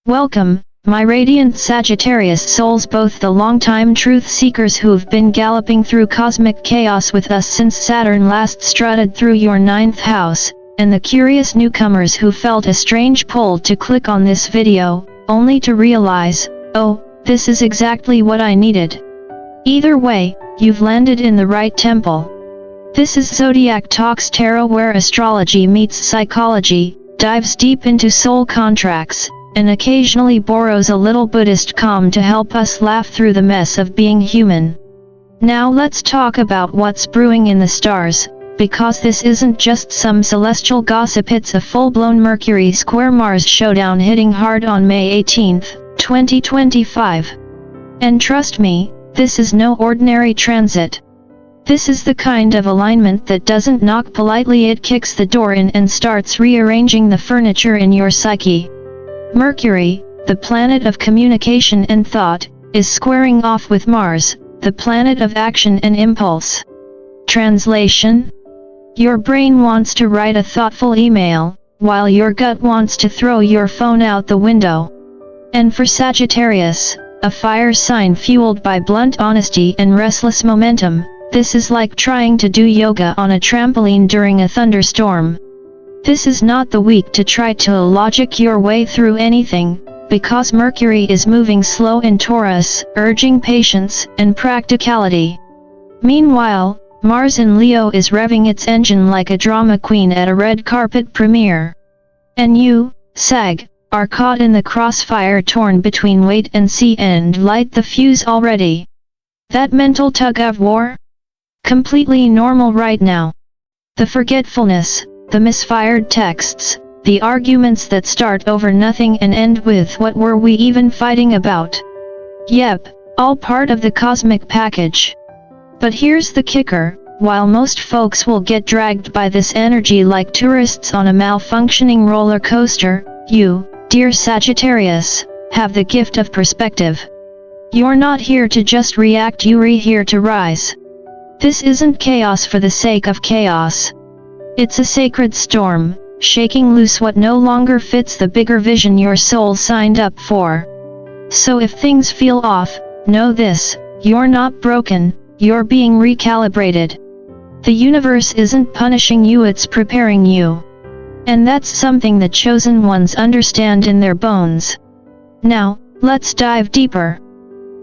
Welcome, my radiant Sagittarius souls, both the long-time truth seekers who've been galloping through cosmic chaos with us since Saturn last strutted through your ninth house, and the curious newcomers who felt a strange pull to click on this video, only to realize, oh, this is exactly what I needed. Either way, you've landed in the right temple. This is Zodiac Talks Tarot, where astrology meets psychology, dives deep into soul contracts, and occasionally borrows a little Buddhist calm to help us laugh through the mess of being human. Now let's talk about what's brewing in the stars, because this isn't just some celestial gossip, it's a full-blown Mercury square Mars showdown hitting hard on May 18, 2025. And trust me, this is no ordinary transit. This is the kind of alignment that doesn't knock politely, it kicks the door in and starts rearranging the furniture in your psyche. Mercury, the planet of communication and thought, is squaring off with Mars, the planet of action and impulse. Translation? Your brain wants to write a thoughtful email, while your gut wants to throw your phone out the window. And for Sagittarius, a fire sign fueled by blunt honesty and restless momentum, this is like trying to do yoga on a trampoline during a thunderstorm. This is not the week to try to logic your way through anything, because Mercury is moving slow in Taurus, urging patience and practicality. Meanwhile, Mars in Leo is revving its engine like a drama queen at a red carpet premiere. And you, Sag, are caught in the crossfire, torn between wait and see and light the fuse already. That mental tug of war? Completely normal right now. The forgetfulness, the misfired texts, the arguments that start over nothing and end with "what were we even fighting about?" Yep, all part of the cosmic package. But here's the kicker: while most folks will get dragged by this energy like tourists on a malfunctioning roller coaster, you, dear Sagittarius, have the gift of perspective. You're not here to just react, you're here to rise. This isn't chaos for the sake of chaos. It's a sacred storm, shaking loose what no longer fits the bigger vision your soul signed up for. So if things feel off, know this: you're not broken, you're being recalibrated. The universe isn't punishing you, it's preparing you. And that's something the chosen ones understand in their bones. Now, let's dive deeper.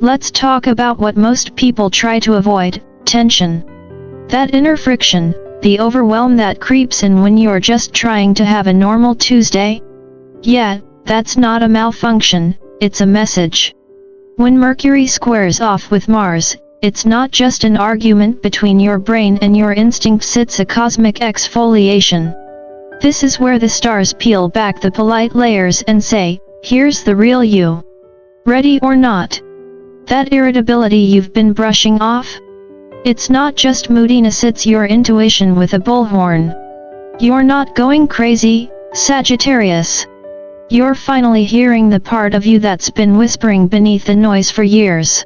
Let's talk about what most people try to avoid: tension. That inner friction, the overwhelm that creeps in when you're just trying to have a normal Tuesday? Yeah, that's not a malfunction, it's a message. When Mercury squares off with Mars, it's not just an argument between your brain and your instincts, it's a cosmic exfoliation. This is where the stars peel back the polite layers and say, here's the real you. Ready or not? That irritability you've been brushing off? It's not just moodiness, it's your intuition with a bullhorn. You're not going crazy, Sagittarius. You're finally hearing the part of you that's been whispering beneath the noise for years.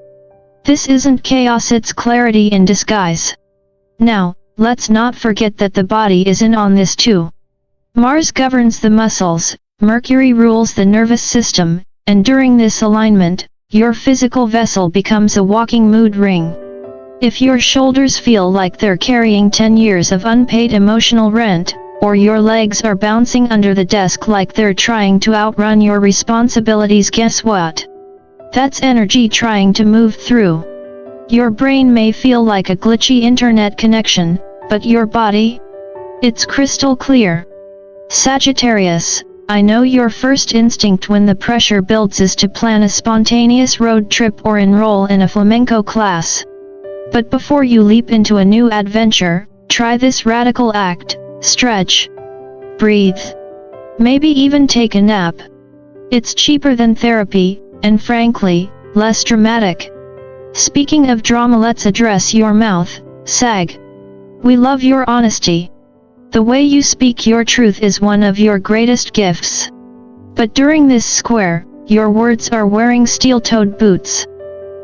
This isn't chaos, it's clarity in disguise. Now, let's not forget that the body is in on this too. Mars governs the muscles, Mercury rules the nervous system, and during this alignment, your physical vessel becomes a walking mood ring. If your shoulders feel like they're carrying 10 years of unpaid emotional rent, or your legs are bouncing under the desk like they're trying to outrun your responsibilities, guess what? That's energy trying to move through. Your brain may feel like a glitchy internet connection, but your body? It's crystal clear. Sagittarius, I know your first instinct when the pressure builds is to plan a spontaneous road trip or enroll in a flamenco class. But before you leap into a new adventure, try this radical act: stretch, breathe, maybe even take a nap. It's cheaper than therapy, and frankly, less dramatic. Speaking of drama, let's address your mouth, Sag. We love your honesty. The way you speak your truth is one of your greatest gifts. But during this square, your words are wearing steel-toed boots.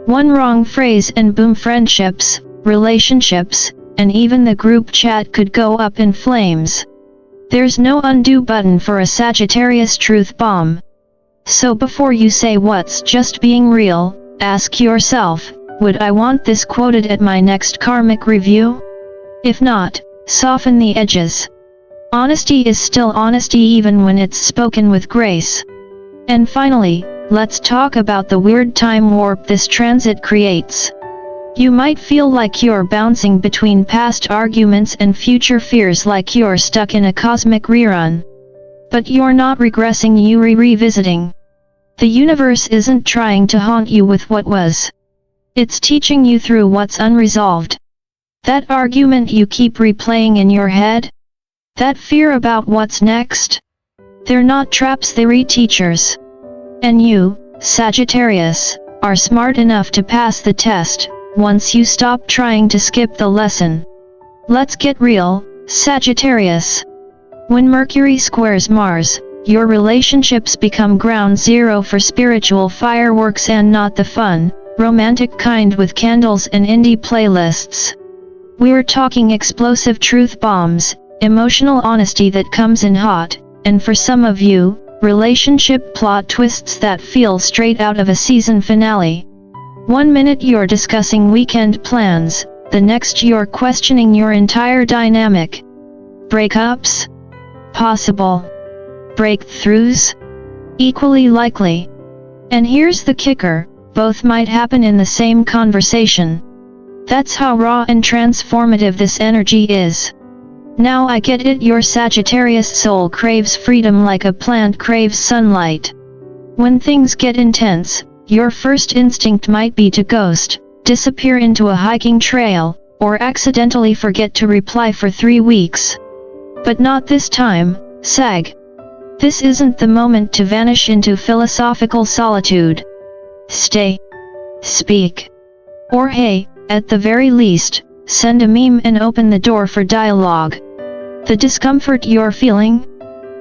One wrong phrase and boom, friendships, relationships, and even the group chat could go up in flames. There's no undo button for a Sagittarius truth bomb. So before you say what's just being real, ask yourself, would I want this quoted at my next karmic review? If not, soften the edges. Honesty is still honesty even when it's spoken with grace. And finally, let's talk about the weird time warp this transit creates. You might feel like you're bouncing between past arguments and future fears, like you're stuck in a cosmic rerun. But you're not regressing, you're revisiting. The universe isn't trying to haunt you with what was. It's teaching you through what's unresolved. That argument you keep replaying in your head? That fear about what's next? They're not traps, they're teachers. And you, Sagittarius, are smart enough to pass the test, once you stop trying to skip the lesson. Let's get real, Sagittarius. When Mercury squares Mars, your relationships become ground zero for spiritual fireworks, and not the fun, romantic kind with candles and indie playlists. We're talking explosive truth bombs, emotional honesty that comes in hot, and for some of you, relationship plot twists that feel straight out of a season finale. One minute you're discussing weekend plans, the next you're questioning your entire dynamic. Breakups? Possible. Breakthroughs? Equally likely. And here's the kicker, both might happen in the same conversation. That's how raw and transformative this energy is. Now I get it, your Sagittarius soul craves freedom like a plant craves sunlight. When things get intense, your first instinct might be to ghost, disappear into a hiking trail, or accidentally forget to reply for 3 weeks. But not this time, Sag. This isn't the moment to vanish into philosophical solitude. Stay. Speak. Or hey, at the very least, send a meme and open the door for dialogue. The discomfort you're feeling?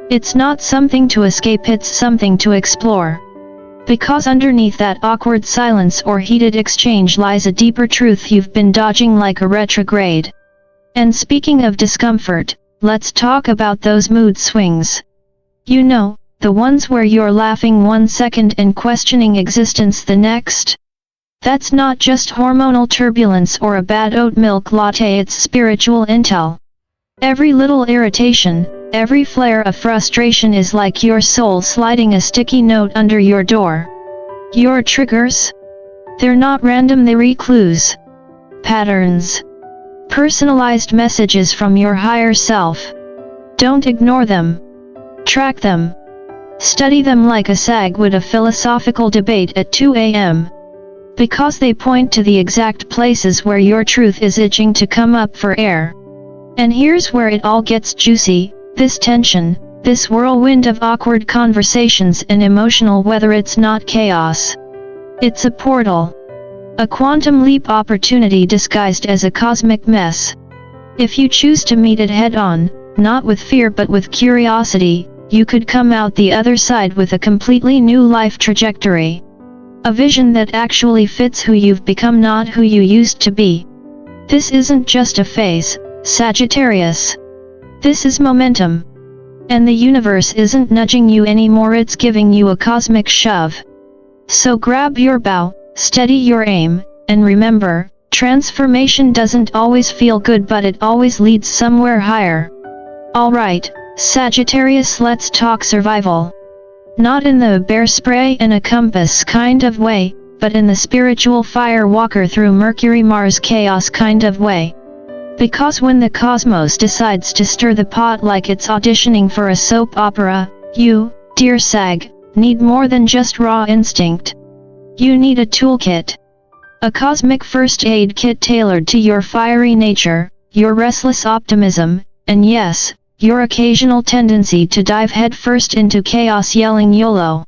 It's not something to escape, it's something to explore. Because underneath that awkward silence or heated exchange lies a deeper truth you've been dodging like a retrograde. And speaking of discomfort, let's talk about those mood swings. You know, the ones where you're laughing 1 second and questioning existence the next? That's not just hormonal turbulence or a bad oat milk latte, it's spiritual intel. Every little irritation, every flare of frustration is like your soul sliding a sticky note under your door. Your triggers? They're not random, they're clues. Patterns. Personalized messages from your higher self. Don't ignore them. Track them. Study them like a sag would a philosophical debate at 2 a.m. Because they point to the exact places where your truth is itching to come up for air. And here's where it all gets juicy, this tension, this whirlwind of awkward conversations and emotional weather, it's not chaos. It's a portal. A quantum leap opportunity disguised as a cosmic mess. If you choose to meet it head-on, not with fear but with curiosity, you could come out the other side with a completely new life trajectory. A vision that actually fits who you've become, not who you used to be. This isn't just a phase, Sagittarius. This is momentum. And the universe isn't nudging you anymore, it's giving you a cosmic shove. So grab your bow, steady your aim, and remember, transformation doesn't always feel good, but it always leads somewhere higher. Alright, Sagittarius, let's talk survival. Not in the bear spray and a compass kind of way, but in the spiritual fire walker through Mercury-Mars chaos kind of way. Because when the cosmos decides to stir the pot like it's auditioning for a soap opera, you, dear Sag, need more than just raw instinct. You need a toolkit. A cosmic first aid kit tailored to your fiery nature, your restless optimism, and yes, your occasional tendency to dive headfirst into chaos yelling YOLO.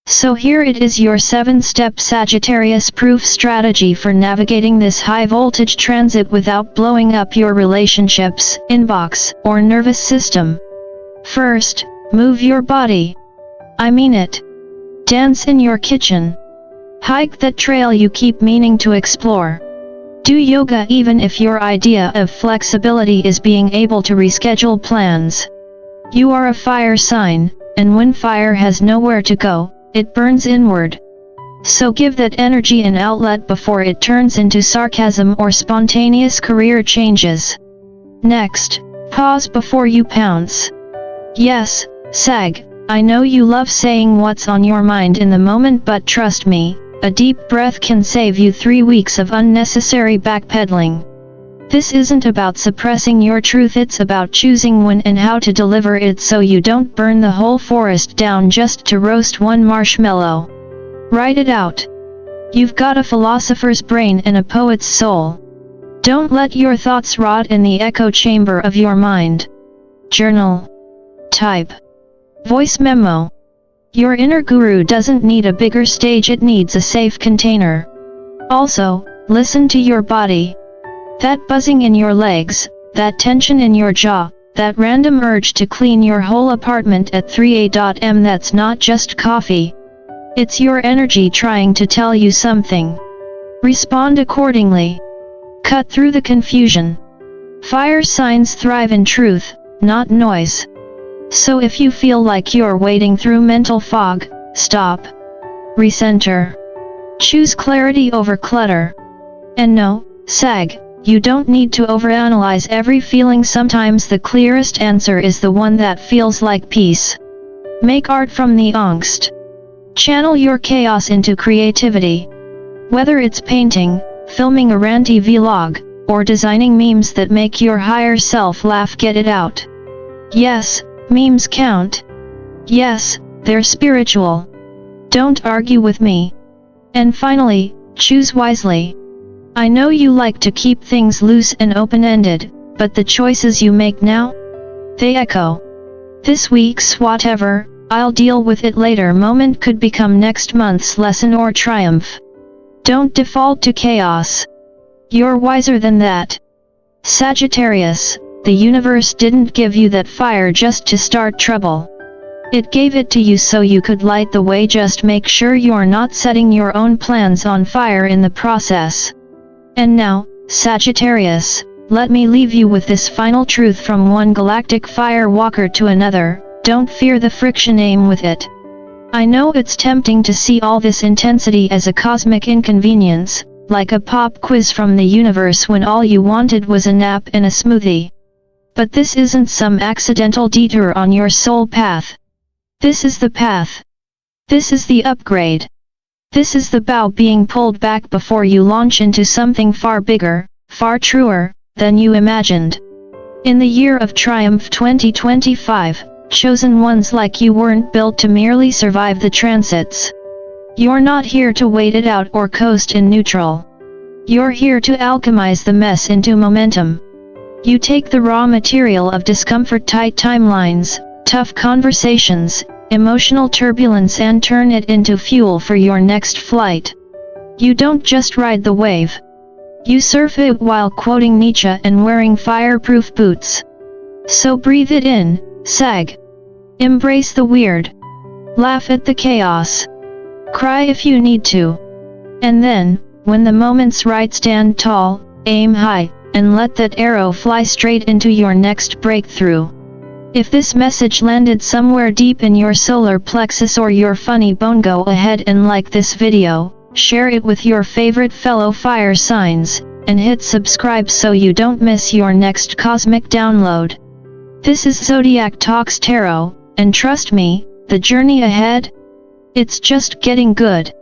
So here it is, your 7-step Sagittarius-proof strategy for navigating this high-voltage transit without blowing up your relationships, inbox, or nervous system. First, move your body. I mean it. Dance in your kitchen. Hike that trail you keep meaning to explore. Do yoga even if your idea of flexibility is being able to reschedule plans. You are a fire sign, and when fire has nowhere to go, it burns inward. So give that energy an outlet before it turns into sarcasm or spontaneous career changes. Next, pause before you pounce. Yes, Sag, I know you love saying what's on your mind in the moment, but trust me, a deep breath can save you 3 weeks of unnecessary backpedaling. This isn't about suppressing your truth, it's about choosing when and how to deliver it so you don't burn the whole forest down just to roast one marshmallow. Write it out. You've got a philosopher's brain and a poet's soul. Don't let your thoughts rot in the echo chamber of your mind. Journal. Type. Voice memo. Your inner guru doesn't need a bigger stage, it needs a safe container. Also, listen to your body. That buzzing in your legs, that tension in your jaw, that random urge to clean your whole apartment at 3 a.m. that's not just coffee. It's your energy trying to tell you something. Respond accordingly. Cut through the confusion. Fire signs thrive in truth, not noise. So if you feel like you're wading through mental fog, stop. Recenter. Choose clarity over clutter. And no, Sag, you don't need to overanalyze every feeling. Sometimes the clearest answer is the one that feels like peace. Make art from the angst. Channel your chaos into creativity. Whether it's painting, filming a ranty vlog, or designing memes that make your higher self laugh, get it out. Yes, memes count. Yes, they're spiritual. Don't argue with me. And finally, choose wisely. I know you like to keep things loose and open-ended, but the choices you make now? They echo. This week's whatever, I'll deal with it later moment could become next month's lesson or triumph. Don't default to chaos. You're wiser than that. Sagittarius, the universe didn't give you that fire just to start trouble. It gave it to you so you could light the way. Just make sure you're not setting your own plans on fire in the process. And now, Sagittarius, let me leave you with this final truth from one galactic fire walker to another: don't fear the friction, aim with it. I know it's tempting to see all this intensity as a cosmic inconvenience, like a pop quiz from the universe when all you wanted was a nap and a smoothie. But this isn't some accidental detour on your soul path. This is the path. This is the upgrade. This is the bow being pulled back before you launch into something far bigger, far truer, than you imagined. In the year of triumph 2025, chosen ones like you weren't built to merely survive the transits. You're not here to wait it out or coast in neutral. You're here to alchemize the mess into momentum. You take the raw material of discomfort, tight timelines, tough conversations, emotional turbulence, and turn it into fuel for your next flight. You don't just ride the wave. You surf it while quoting Nietzsche and wearing fireproof boots. So breathe it in, Sag. Embrace the weird. Laugh at the chaos. Cry if you need to. And then, when the moment's right, stand tall, aim high, and let that arrow fly straight into your next breakthrough. If this message landed somewhere deep in your solar plexus or your funny bone, go ahead and like this video, share it with your favorite fellow fire signs, and hit subscribe so you don't miss your next cosmic download. This is Zodiac Talks Tarot, and trust me, the journey ahead? It's just getting good.